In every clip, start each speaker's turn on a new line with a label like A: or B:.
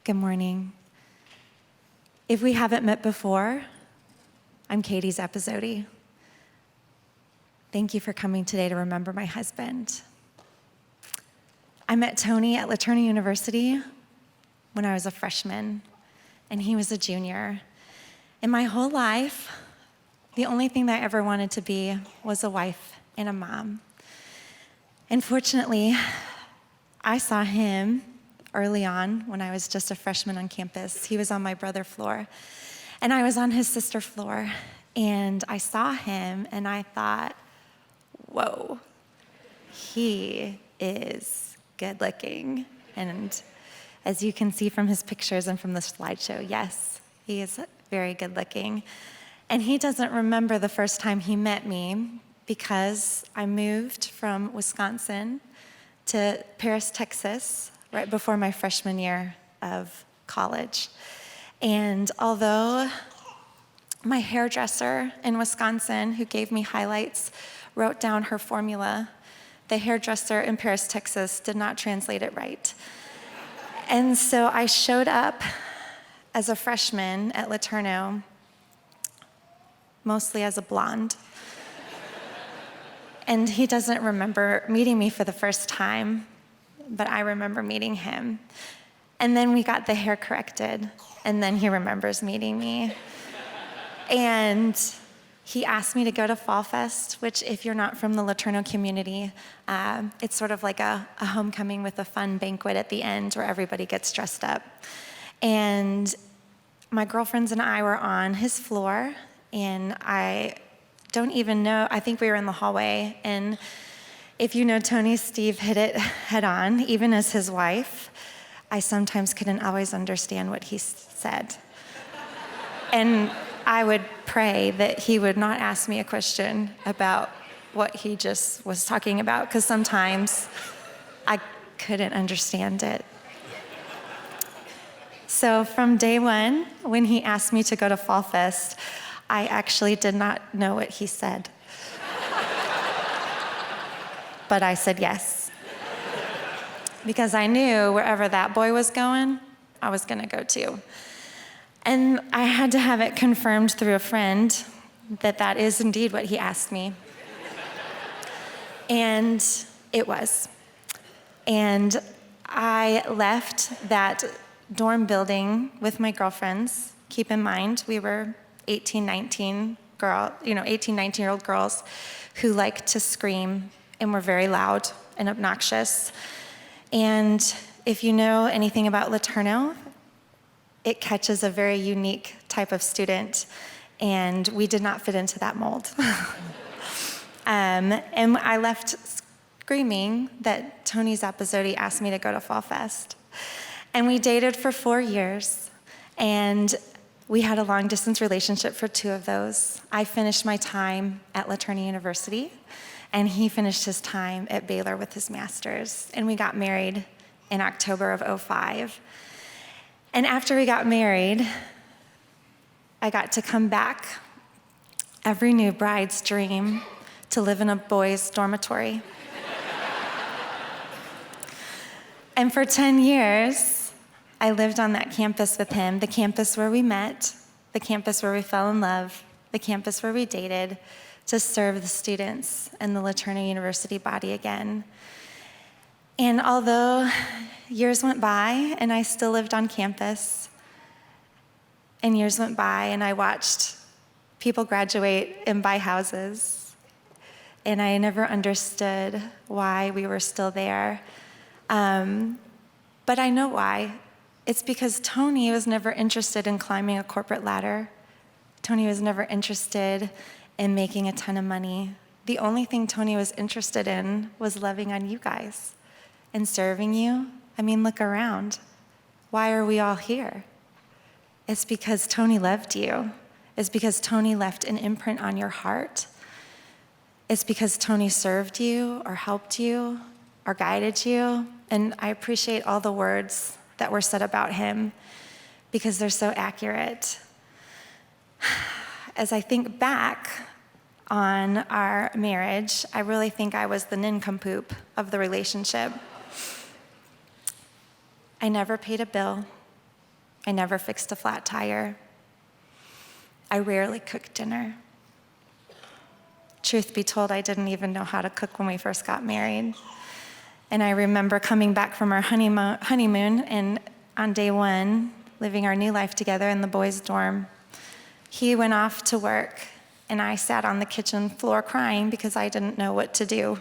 A: Good morning. If we haven't met before, I'm Katie Zappasodi. Thank you for coming today to remember my husband. I met Tony at LaTourneau University when I was a freshman, and he was a junior. In my whole life, the only thing that I ever wanted to be was a wife and a mom. And fortunately, I saw him early on when I was just a freshman on campus. He was on my brother floor, and I was on his sister floor. And I saw him, and I thought, whoa, he is good looking. And as you can see from his pictures and from the slideshow, yes, he is very good looking. And he doesn't remember the first time he met me because I moved from Wisconsin to Paris, Texas, right before my freshman year of college. And although my hairdresser in Wisconsin, who gave me highlights, wrote down her formula, the hairdresser in Paris, Texas did not translate it right. And so I showed up as a freshman at LaTourneau, mostly as a blonde. And he doesn't remember meeting me for the first time, but I remember meeting him. And then we got the hair corrected, and then he remembers meeting me. And he asked me to go to Fall Fest, which if you're not from the LaTourneau community, it's sort of like a homecoming with a fun banquet at the end where everybody gets dressed up. And my girlfriends and I were on his floor, and I don't even know, I think we were in the hallway, and if you know Tony, Steve hit it head on. Even as his wife, I sometimes couldn't always understand what he said. And I would pray that he would not ask me a question about what he just was talking about, because sometimes I couldn't understand it. So from day one, when he asked me to go to Fall Fest, I actually did not know what he said. But I said yes. Because I knew wherever that boy was going, I was gonna go too. And I had to have it confirmed through a friend that that is indeed what he asked me. And it was. And I left that dorm building with my girlfriends. Keep in mind, we were 18, 19-year-old girls who liked to scream and were very loud and obnoxious. And if you know anything about LaTourneau, it catches a very unique type of student, and we did not fit into that mold. And I left screaming that Tony Zappasodi asked me to go to Fall Fest. And we dated for 4 years, and we had a long-distance relationship for 2 of those. I finished my time at LaTourneau University, and he finished his time at Baylor with his master's. And we got married in October of 2005. And after we got married, I got to come back, every new bride's dream, to live in a boys' dormitory. And for 10 years, I lived on that campus with him, the campus where we met, the campus where we fell in love, the campus where we dated, to serve the students and the LaTourneau University body again. And although years went by and I still lived on campus, and years went by and I watched people graduate and buy houses, and I never understood why we were still there. But I know why. It's because Tony was never interested in climbing a corporate ladder. Tony was never interested in making a ton of money. The only thing Tony was interested in was loving on you guys and serving you. I mean, look around. Why are we all here? It's because Tony loved you. It's because Tony left an imprint on your heart. It's because Tony served you or helped you or guided you. And I appreciate all the words that were said about him because they're so accurate. As I think back on our marriage, I really think I was the nincompoop of the relationship. I never paid a bill. I never fixed a flat tire. I rarely cooked dinner. Truth be told, I didn't even know how to cook when we first got married. And I remember coming back from our honeymoon and on day one, living our new life together in the boys' dorm. He went off to work, and I sat on the kitchen floor crying because I didn't know what to do.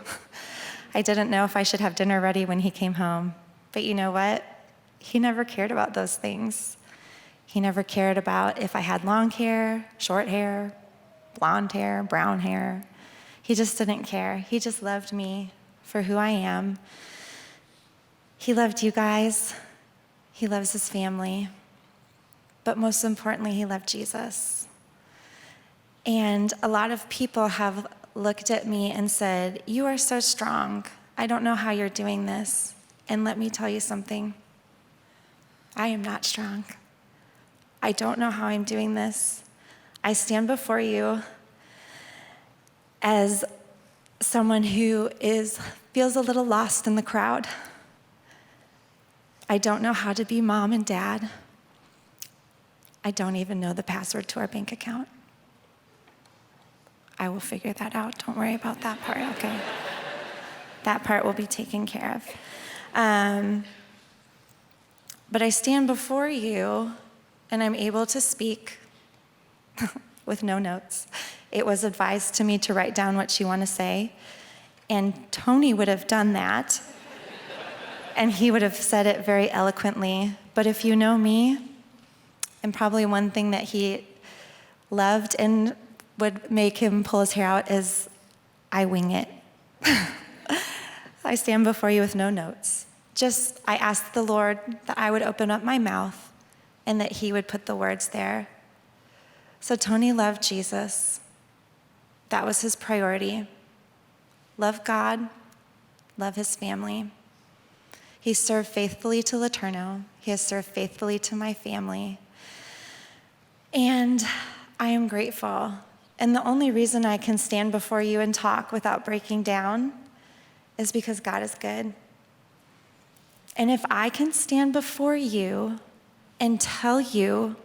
A: I didn't know if I should have dinner ready when he came home. But you know what? He never cared about those things. He never cared about if I had long hair, short hair, blonde hair, brown hair. He just didn't care. He just loved me for who I am. He loved you guys. He loves his family. But most importantly, he loved Jesus. And a lot of people have looked at me and said, "You are so strong. I don't know how you're doing this." And let me tell you something. I am not strong. I don't know how I'm doing this. I stand before you as someone who feels a little lost in the crowd. I don't know how to be mom and dad. I don't even know the password to our bank account. I will figure that out. Don't worry about that part, okay? That part will be taken care of. But I stand before you, and I'm able to speak with no notes. It was advised to me to write down what you want to say, and Tony would have done that, and he would have said it very eloquently. But if you know me, and probably one thing that he loved and would make him pull his hair out is I wing it. I stand before you with no notes. I asked the Lord that I would open up my mouth and that he would put the words there. So Tony loved Jesus. That was his priority. Love God, love his family. He served faithfully to Laterno. He has served faithfully to my family. And I am grateful. And the only reason I can stand before you and talk without breaking down is because God is good. And if I can stand before you and tell you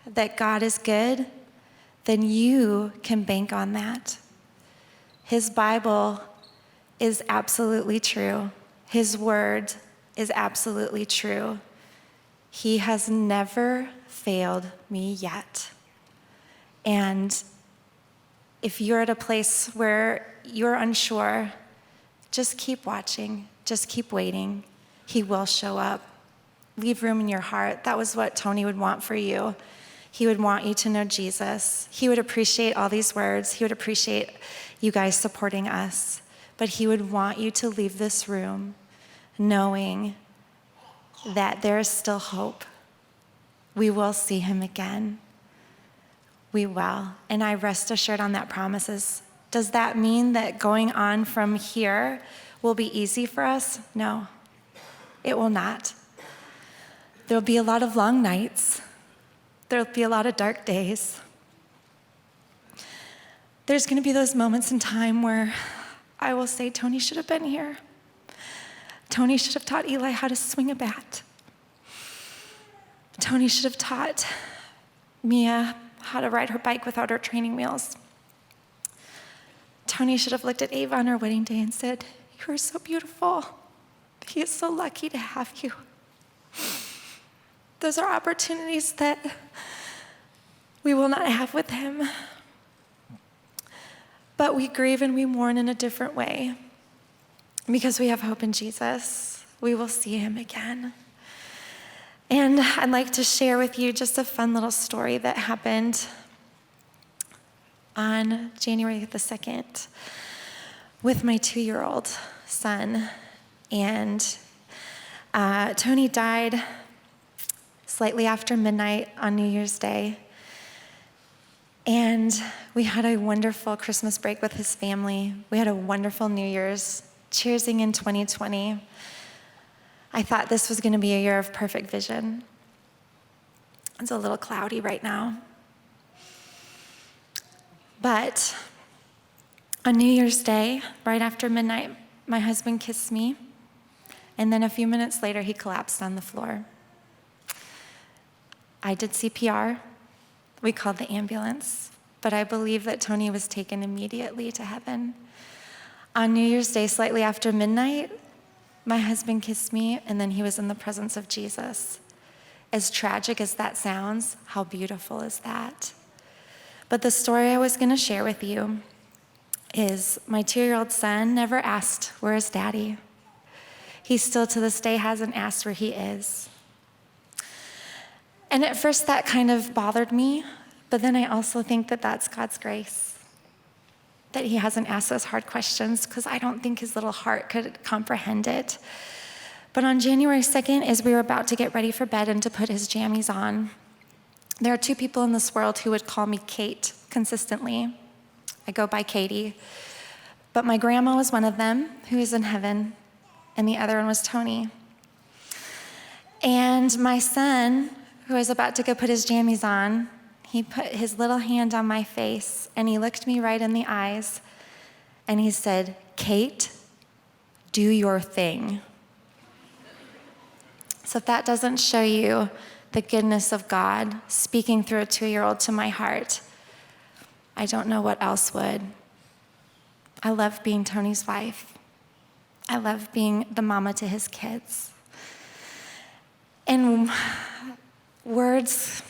A: that God is good, then you can bank on that. His Bible is absolutely true. His word is absolutely true. He has never failed me yet. And if you're at a place where you're unsure, just keep watching, just keep waiting. He will show up. Leave room in your heart. That was what Tony would want for you. He would want you to know Jesus. He would appreciate all these words. He would appreciate you guys supporting us. But he would want you to leave this room knowing that there is still hope. We will see him again. We will. And I rest assured on that promises. Does that mean that going on from here will be easy for us? No, it will not. There'll be a lot of long nights. There'll be a lot of dark days. There's going to be those moments in time where I will say, Tony should have been here. Tony should have taught Eli how to swing a bat. Tony should have taught Mia how to ride her bike without her training wheels. Tony should have looked at Ava on her wedding day and said, "You are so beautiful. He is so lucky to have you." Those are opportunities that we will not have with him. But we grieve and we mourn in a different way because we have hope in Jesus. We will see him again. And I'd like to share with you just a fun little story that happened on January the 2nd with my 2-year-old son. And Tony died slightly after midnight on New Year's Day. And we had a wonderful Christmas break with his family. We had a wonderful New Year's, cheersing in 2020. I thought this was going to be a year of perfect vision. It's a little cloudy right now. But on New Year's Day, right after midnight, my husband kissed me, and then a few minutes later, he collapsed on the floor. I did CPR. We called the ambulance, but I believe that Tony was taken immediately to heaven. On New Year's Day, slightly after midnight, my husband kissed me, and then he was in the presence of Jesus. As tragic as that sounds, how beautiful is that? But the story I was going to share with you is my 2-year-old son never asked, "Where is Daddy?" He still to this day hasn't asked where he is. And at first that kind of bothered me, but then I also think that that's God's grace, that he hasn't asked those hard questions, because I don't think his little heart could comprehend it. But on January 2nd, as we were about to get ready for bed and to put his jammies on, there are 2 people in this world who would call me Kate consistently. I go by Katie. But my grandma was one of them, who is in heaven, and the other one was Tony. And my son, who was about to go put his jammies on, he put his little hand on my face, and he looked me right in the eyes, and he said, "Kate, do your thing." So if that doesn't show you the goodness of God speaking through a 2-year-old to my heart, I don't know what else would. I love being Tony's wife. I love being the mama to his kids. And words,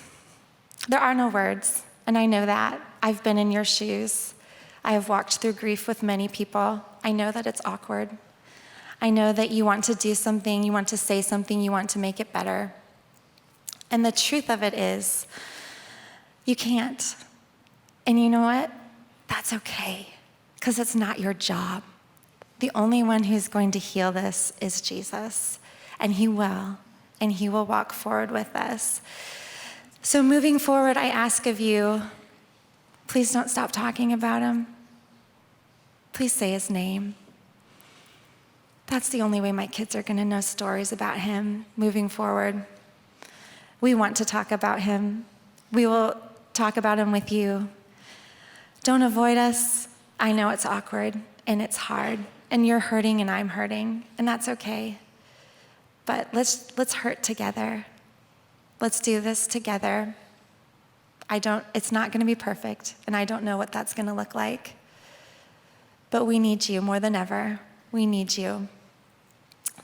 A: there are no words, and I know that. I've been in your shoes. I have walked through grief with many people. I know that it's awkward. I know that you want to do something, you want to say something, you want to make it better. And the truth of it is, you can't. And you know what? That's okay, because it's not your job. The only one who's going to heal this is Jesus, and he will walk forward with us. So moving forward, I ask of you, please don't stop talking about him. Please say his name. That's the only way my kids are going to know stories about him moving forward. We want to talk about him. We will talk about him with you. Don't avoid us. I know it's awkward and it's hard, and you're hurting and I'm hurting, and that's okay. But let's hurt together. Let's do this together. It's not going to be perfect, and I don't know what that's going to look like. But we need you more than ever. We need you.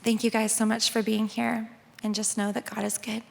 A: Thank you guys so much for being here, and just know that God is good.